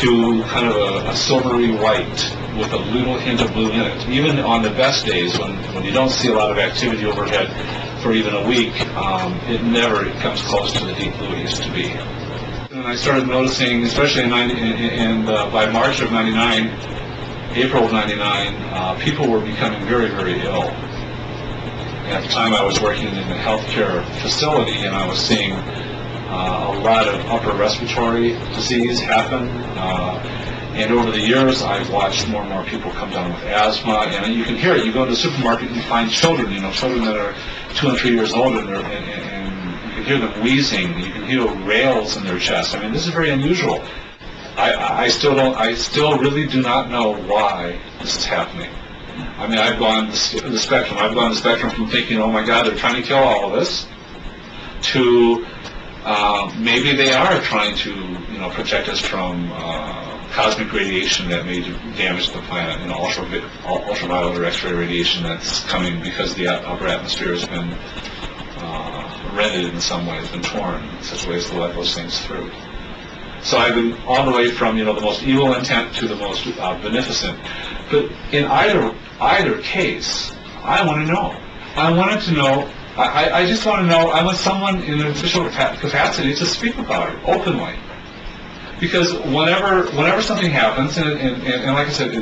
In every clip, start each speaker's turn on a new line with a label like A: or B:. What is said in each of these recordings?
A: to kind of a silvery white with a little hint of blue in it. Even on the best days when you don't see a lot of activity overhead for even a week, it never comes close to the deep blue it used to be. And I started noticing, especially by March of '99, April of '99, people were becoming very, very ill. At the time I was working in a healthcare facility, and I was seeing a lot of upper respiratory disease happen. And over the years, I've watched more and more people come down with asthma. And you can hear it. You go to the supermarket and you find children, children that are 2 and 3 years old, and you can hear them wheezing. You can hear rails in their chest. I mean, this is very unusual. I still really do not know why this is happening. I mean, I've gone the spectrum. I've gone the spectrum from thinking, oh my God, they're trying to kill all of us, to maybe they are trying to, protect us from cosmic radiation that may damage the planet, ultraviolet or X-ray radiation that's coming because the upper atmosphere has been rended in some ways, been torn in such ways to let those things through. So I've been all the way from, the most evil intent to the most beneficent. But in either case, I want to know. I wanted to know. I just want to know. I want someone in an official capacity to speak about it openly. Because whenever something happens, and like I said,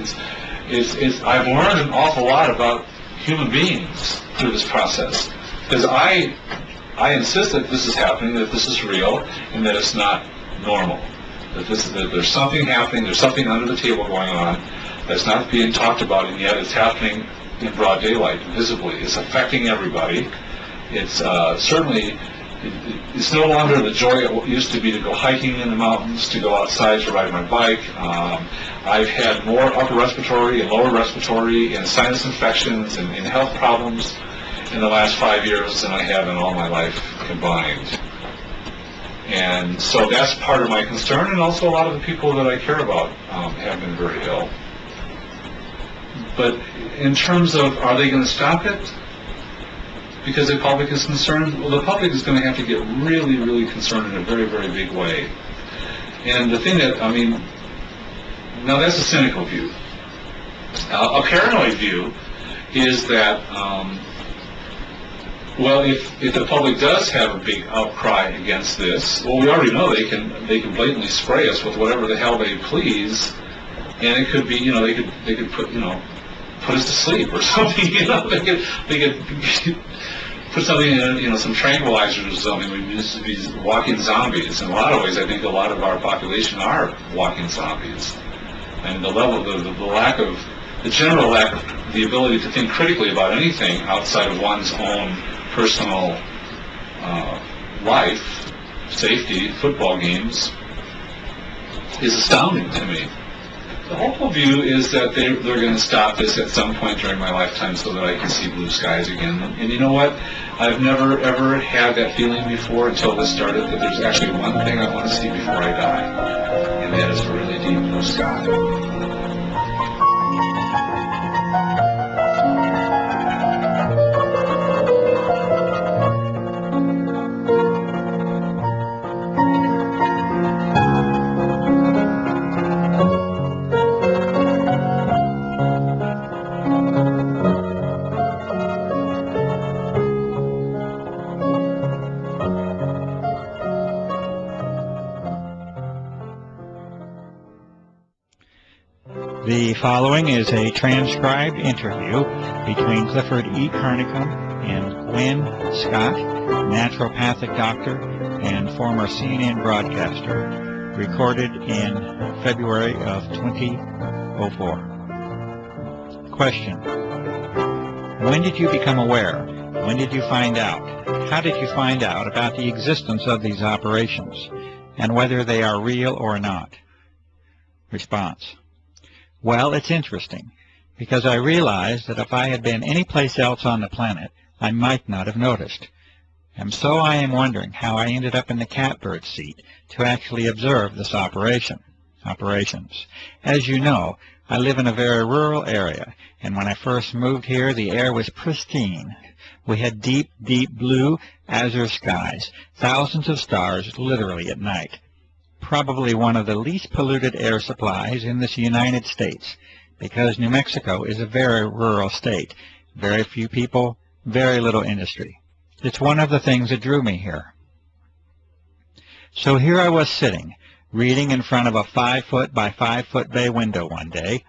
A: I've learned an awful lot about human beings through this process. Because I insist that this is happening, that this is real, and that it's not normal. That there's something happening, there's something under the table going on that's not being talked about, and yet it's happening in broad daylight, visibly. It's affecting everybody. It's certainly, it's no longer the joy it used to be to go hiking in the mountains, to go outside to ride my bike. I've had more upper respiratory and lower respiratory and sinus infections and health problems in the last 5 years than I have in all my life combined. And so that's part of my concern, and also a lot of the people that I care about have been very ill. But in terms of, are they going to stop it because the public is concerned? Well, the public is going to have to get really, really concerned in a very, very big way. And the thing that, now that's a cynical view. A paranoid view is that, well, if the public does have a big outcry against this, well, we already know they can blatantly spray us with whatever the hell they please, and it could be, they could put us to sleep or something, they could put something in, some tranquilizers or something. We'd just be walking zombies. In a lot of ways, I think a lot of our population are walking zombies, and the general lack of the ability to think critically about anything outside of one's own personal life, safety, football games, is astounding to me. The hopeful view is that they're going to stop this at some point during my lifetime so that I can see blue skies again. And you know what? I've never, ever had that feeling before until this started, that there's actually one thing I want to see before I die, and that is a really deep blue sky.
B: The following is a transcribed interview between Clifford E. Carnicom and Gwen Scott, naturopathic doctor and former CNN broadcaster, recorded in February of 2004. Question: when did you become aware? When did you find out? How did you find out about the existence of these operations and whether they are real or not? Response: well, it's interesting, because I realized that if I had been any place else on the planet, I might not have noticed. And so I am wondering how I ended up in the catbird seat to actually observe this operations. As you know, I live in a very rural area, and when I first moved here, the air was pristine. We had deep, deep blue, azure skies, thousands of stars literally at night. probably one of the least polluted air supplies in this United States, because New Mexico is a very rural state, very few people, very little industry. It's one of the things that drew me here. So here I was sitting, reading in front of a 5-foot by 5-foot bay window one day,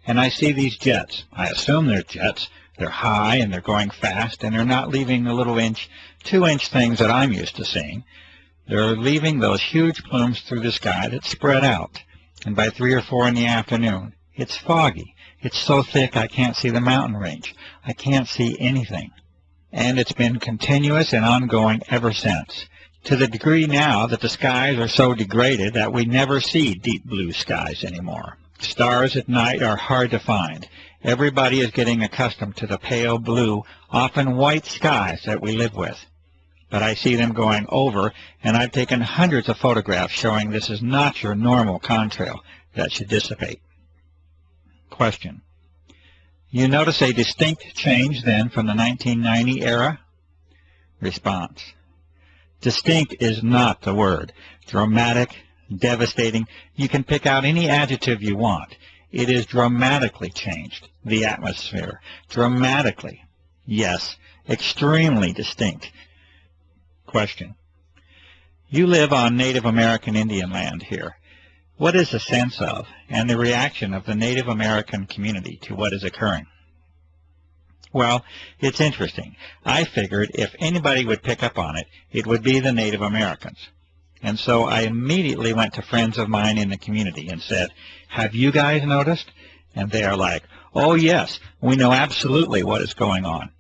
B: and I see these jets. I assume they're jets. They're high and they're going fast, and they're not leaving the little 2-inch things that I'm used to seeing. They're leaving those huge plumes through the sky that spread out, and by 3 or 4 in the afternoon, it's foggy. It's so thick I can't see the mountain range. I can't see anything. And it's been continuous and ongoing ever since, to the degree now that the skies are so degraded that we never see deep blue skies anymore. Stars at night are hard to find. Everybody is getting accustomed to the pale blue, often white skies that we live with. But I see them going over, and I've taken hundreds of photographs showing this is not your normal contrail that should dissipate. Question. You notice a distinct change then from the 1990 era? Response. Distinct is not the word. Dramatic, devastating. You can pick out any adjective you want. It is dramatically changed, the atmosphere. Dramatically. Yes, extremely distinct. Question. You live on Native American Indian land here. What is the sense of and the reaction of the Native American community to what is occurring? Well, it's interesting. I figured if anybody would pick up on it, it would be the Native Americans. And so I immediately went to friends of mine in the community and said, have you guys noticed? And they are like, oh yes, we know absolutely what is going on.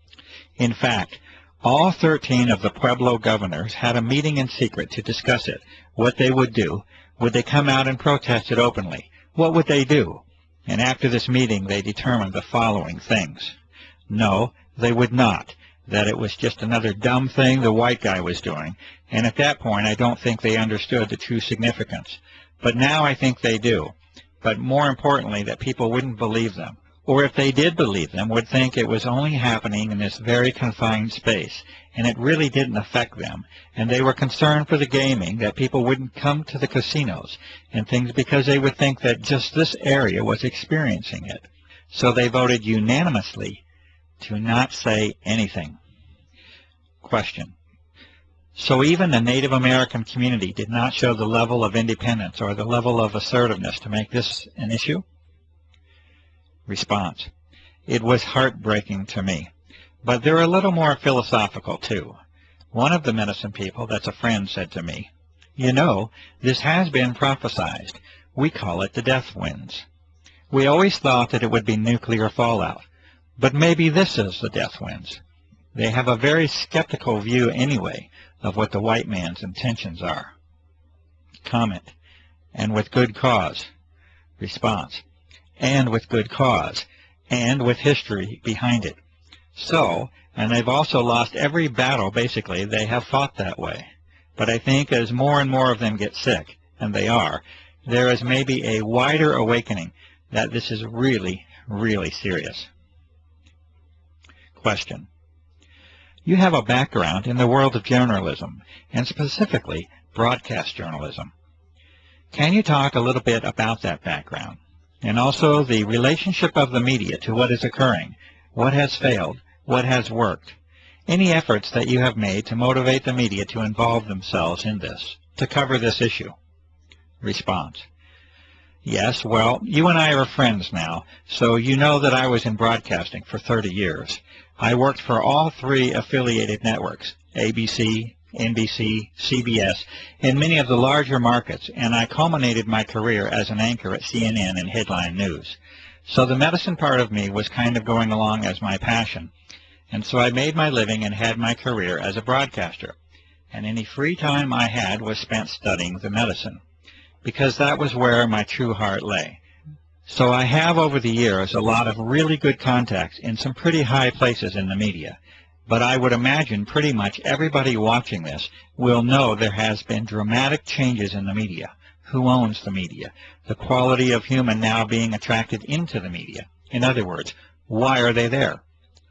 B: In fact, all 13 of the Pueblo governors had a meeting in secret to discuss it, what they would do. Would they come out and protest it openly? What would they do? And after this meeting, they determined the following things. No, they would not. That it was just another dumb thing the white guy was doing. And at that point, I don't think they understood the true significance. But now I think they do. But more importantly, that people wouldn't believe them. Or if they did believe them, would think it was only happening in this very confined space, and it really didn't affect them. And they were concerned for the gaming, that people wouldn't come to the casinos and things because they would think that just this area was experiencing it. So they voted unanimously to not say anything. Question. So even the Native American community did not show the level of independence or the level of assertiveness to make this an issue? Response. It was heartbreaking to me. But they're a little more philosophical, too. One of the medicine people that's a friend said to me, you know, this has been prophesized. We call it the death winds. We always thought that it would be nuclear fallout. But maybe this is the death winds. They have a very skeptical view anyway of what the white man's intentions are. Comment. And with good cause. Response. And with good cause. And with history behind it. So, and they've also lost every battle, basically, they have fought that way. But I think as more and more of them get sick, and they are, there is maybe a wider awakening that this is really, really serious. Question. You have a background in the world of journalism, and specifically broadcast journalism. Can you talk a little bit about that background, and also the relationship of the media to what is occurring, what has failed, what has worked, any efforts that you have made to motivate the media to involve themselves in this, to cover this issue? Response. Yes, well, you and I are friends now, so you know that I was in broadcasting for 30 years. I worked for all 3 affiliated networks, ABC, NBC, CBS, in many of the larger markets, and I culminated my career as an anchor at CNN and Headline News. So the medicine part of me was kind of going along as my passion, and so I made my living and had my career as a broadcaster. And any free time I had was spent studying the medicine, because that was where my true heart lay. So I have over the years a lot of really good contacts in some pretty high places in the media. But I would imagine pretty much everybody watching this will know there has been dramatic changes in the media. Who owns the media? The quality of human now being attracted into the media. In other words, why are they there?